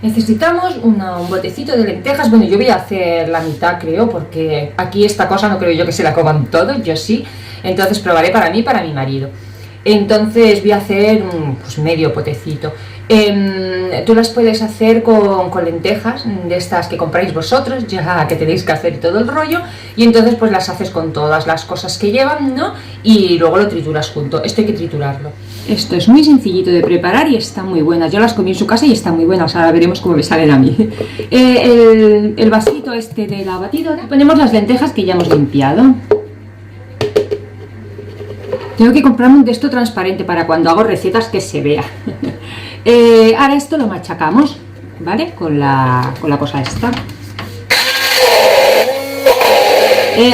Necesitamos un botecito de lentejas. Bueno, yo voy a hacer la mitad, creo, porque aquí esta cosa no creo yo que se la coman todos, yo sí. Entonces probaré para mí y para mi marido. Entonces voy a hacer pues medio potecito. Tú las puedes hacer con lentejas de estas que compráis vosotros, ya que tenéis que hacer todo el rollo, y entonces pues las haces con todas las cosas que llevan, ¿no? Y luego lo trituras junto. Esto hay que triturarlo. Esto es muy sencillito de preparar y está muy buena. Yo las comí en su casa y están muy buenas. Ahora veremos cómo me salen a mí. El vasito este de la batidora, ponemos las lentejas que ya hemos limpiado. Tengo que comprarme un de esto transparente para cuando hago recetas que se vea. Ahora esto lo machacamos, ¿vale? Con la cosa esta.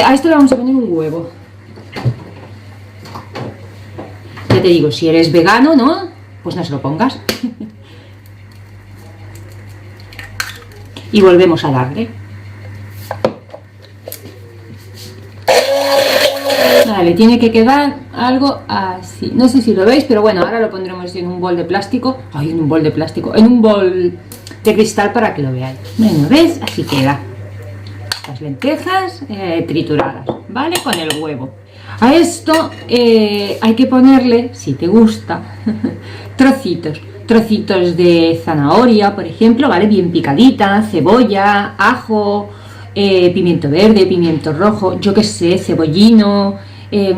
A esto le vamos a poner un huevo. Ya te digo, si eres vegano, ¿no? Pues no se lo pongas. Y volvemos a darle. Vale, tiene que quedar algo así. No sé si lo veis, pero bueno, ahora lo pondremos en un bol de plástico. Ay, en un bol de plástico. En un bol de cristal para que lo veáis. Bueno, ¿ves? Así queda. Las lentejas trituradas, ¿vale? Con el huevo. A esto hay que ponerle, si te gusta, trocitos de zanahoria, por ejemplo, ¿vale? Bien picadita, cebolla, ajo, pimiento verde, pimiento rojo, yo que sé, cebollino,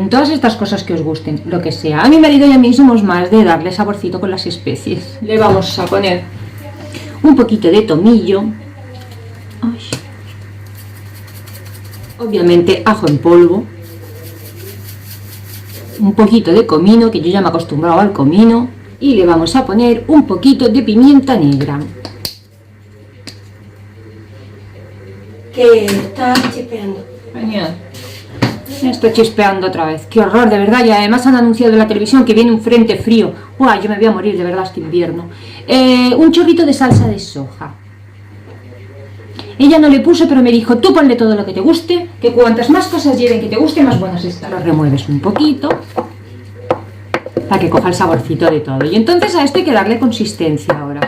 todas estas cosas que os gusten, lo que sea. A mi marido y a mí somos más de darle saborcito con las especies. Le vamos a poner un poquito de tomillo. Ay. Obviamente ajo en polvo. Un poquito de comino, que yo ya me he acostumbrado al comino. Y le vamos a poner un poquito de pimienta negra. Que está chispeando. Genial. Está chispeando otra vez. Qué horror, de verdad. Y además han anunciado en la televisión que viene un frente frío. ¡Uah! Yo me voy a morir, de verdad, este invierno. Un chorrito de salsa de soja. Ella no le puso, pero me dijo, tú ponle todo lo que te guste, que cuantas más cosas lleven que te guste, más buenas están. Lo remueves un poquito para que coja el saborcito de todo. Y entonces a esto hay que darle consistencia ahora,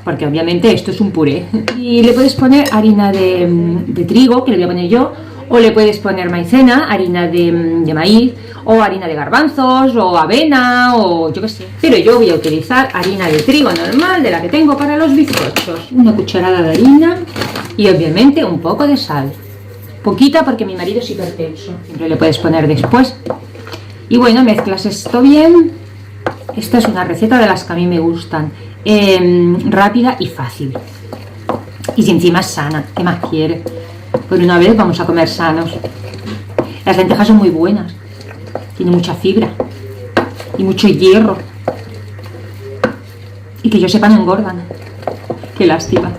porque obviamente esto es un puré. Y le puedes poner harina de trigo, que le voy a poner yo, o le puedes poner maicena, harina de maíz, o harina de garbanzos, o avena, o yo qué sé. Pero yo voy a utilizar harina de trigo normal, de la que tengo para los bizcochos. Una cucharada de harina y obviamente un poco de sal. Poquita porque mi marido es hipertenso. Siempre le puedes poner después. Y bueno, mezclas esto bien. Esta es una receta de las que a mí me gustan. Rápida y fácil. Y si encima es sana, ¿qué más quiere? Por una vez vamos a comer sanos. Las lentejas son muy buenas. Tiene mucha fibra y mucho hierro. Y que yo sepa no engordan. Qué lástima.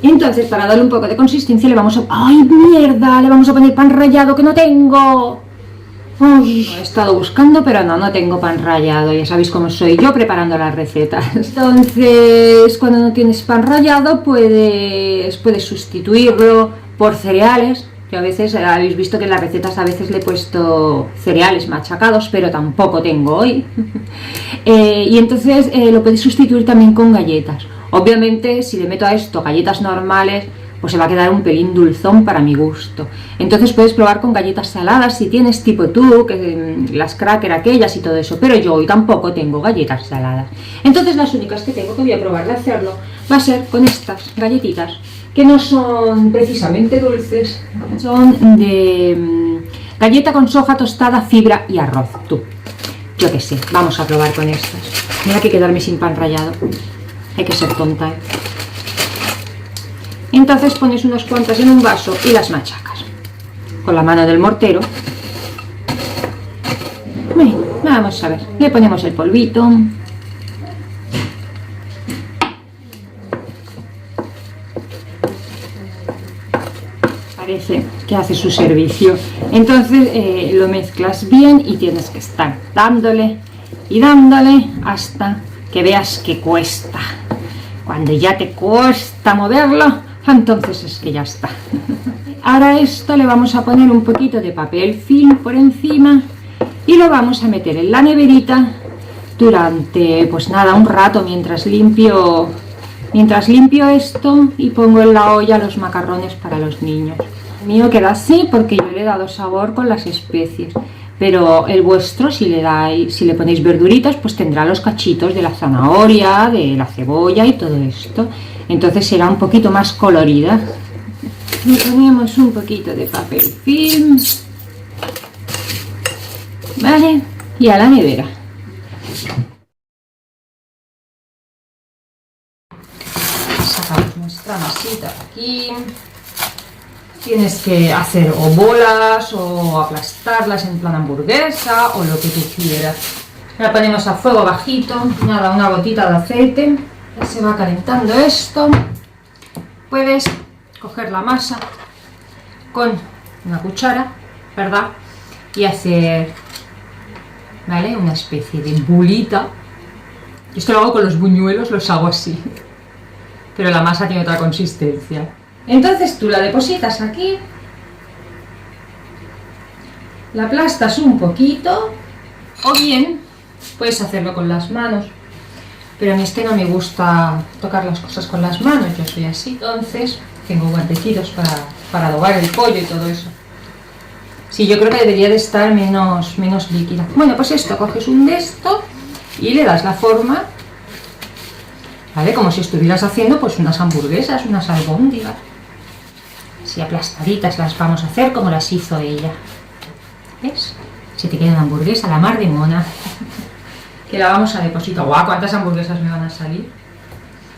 Entonces, para darle un poco de consistencia le vamos a... ¡Ay, mierda! Le vamos a poner pan rallado que no tengo. Uy, he estado buscando, pero no tengo pan rallado. Ya sabéis cómo soy yo preparando las recetas. Entonces, cuando no tienes pan rallado, puedes sustituirlo por cereales. Yo a veces, habéis visto que en las recetas a veces le he puesto cereales machacados, pero tampoco tengo hoy. Y entonces lo puedes sustituir también con galletas. Obviamente, si le meto a esto galletas normales, pues se va a quedar un pelín dulzón para mi gusto. Entonces puedes probar con galletas saladas si tienes tipo tú, que las cracker aquellas y todo eso. Pero yo hoy tampoco tengo galletas saladas. Entonces las únicas que tengo que voy a probar de hacerlo va a ser con estas galletitas, que no son precisamente dulces, son de galleta con soja tostada, fibra y arroz. Tú, yo qué sé, vamos a probar con estas. Mira que quedarme sin pan rallado. Hay que ser tonta, ¿eh? Entonces pones unas cuantas en un vaso y las machacas con la mano del mortero. Bueno, vamos a ver, le ponemos el polvito. Parece que hace su servicio. Entonces lo mezclas bien y tienes que estar dándole y dándole hasta que veas que cuesta. Cuando ya te cuesta moverlo, entonces es que ya está. Ahora a esto le vamos a poner un poquito de papel film por encima y lo vamos a meter en la neverita durante, pues nada, un rato mientras limpio Mientras limpio esto y pongo en la olla los macarrones para los niños. El mío queda así porque yo le he dado sabor con las especies. Pero el vuestro, si le ponéis verduritas, pues tendrá los cachitos de la zanahoria, de la cebolla y todo esto. Entonces será un poquito más colorida. Y ponemos un poquito de papel film. Vale, y a la nevera. Sacamos nuestra masita aquí. Tienes que hacer o bolas o aplastarlas en plan hamburguesa o lo que tú quieras. La ponemos a fuego bajito, nada, una gotita de aceite. Ya se va calentando esto. Puedes coger la masa con una cuchara, ¿verdad? Y hacer, ¿vale? Una especie de bulita. Esto lo hago con los buñuelos, los hago así. Pero la masa tiene otra consistencia. Entonces tú la depositas aquí, la aplastas un poquito, o bien puedes hacerlo con las manos, pero en este no me gusta tocar las cosas con las manos, yo soy así. Entonces tengo guantecitos para adobar el pollo y todo eso. Sí, yo creo que debería de estar menos líquida. Bueno, pues esto, coges un de esto y le das la forma, ¿vale? Como si estuvieras haciendo pues unas hamburguesas, unas albóndigas. Si aplastaditas las vamos a hacer como las hizo ella. ¿Ves? Se te queda una hamburguesa, la mar de mona. Que la vamos a depositar. ¡Guau! ¿Cuántas hamburguesas me van a salir?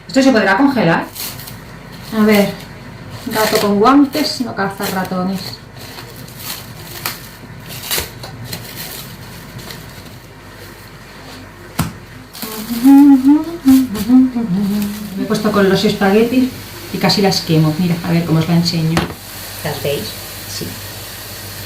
¿Esto se podrá congelar? A ver. Gato con guantes, no caza ratones. Me he puesto con los espaguetis y casi las quemo. Mira, a ver cómo os la enseño. ¿Las veis? Sí.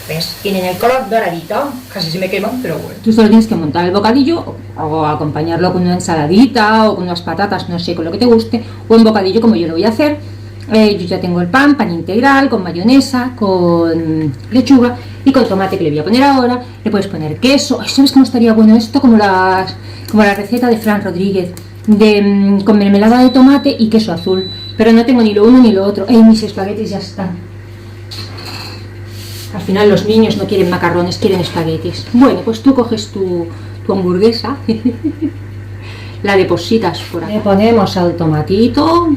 ¿Ves? Tienen el color doradito. Casi se me queman, pero bueno. Tú solo tienes que montar el bocadillo o acompañarlo con una ensaladita o con unas patatas, no sé, con lo que te guste. O un bocadillo como yo lo voy a hacer. Yo ya tengo el pan integral, con mayonesa, con lechuga y con tomate que le voy a poner ahora. Le puedes poner queso. Ay, ¿sabes cómo estaría bueno esto? Como la receta de Fran Rodríguez. Con mermelada de tomate y queso azul, pero no tengo ni lo uno ni lo otro. Mis espaguetis ya están. Al final los niños no quieren macarrones, quieren espaguetis. Bueno, pues tú coges tu hamburguesa, la depositas por aquí. Le ponemos al tomatito.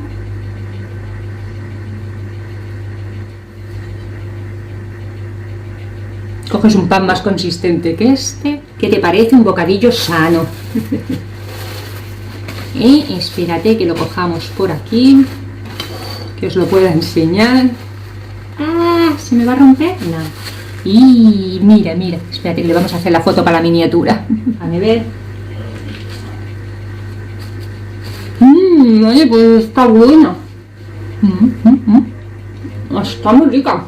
Coges un pan más consistente que este. ¿Qué te parece? Un bocadillo sano. Y espérate que lo cojamos por aquí, que os lo pueda enseñar. ¡Ah! ¿Se me va a romper? No. Y mira, espérate que le vamos a hacer la foto para la miniatura. A ver. Oye, pues está buena. Está muy rica.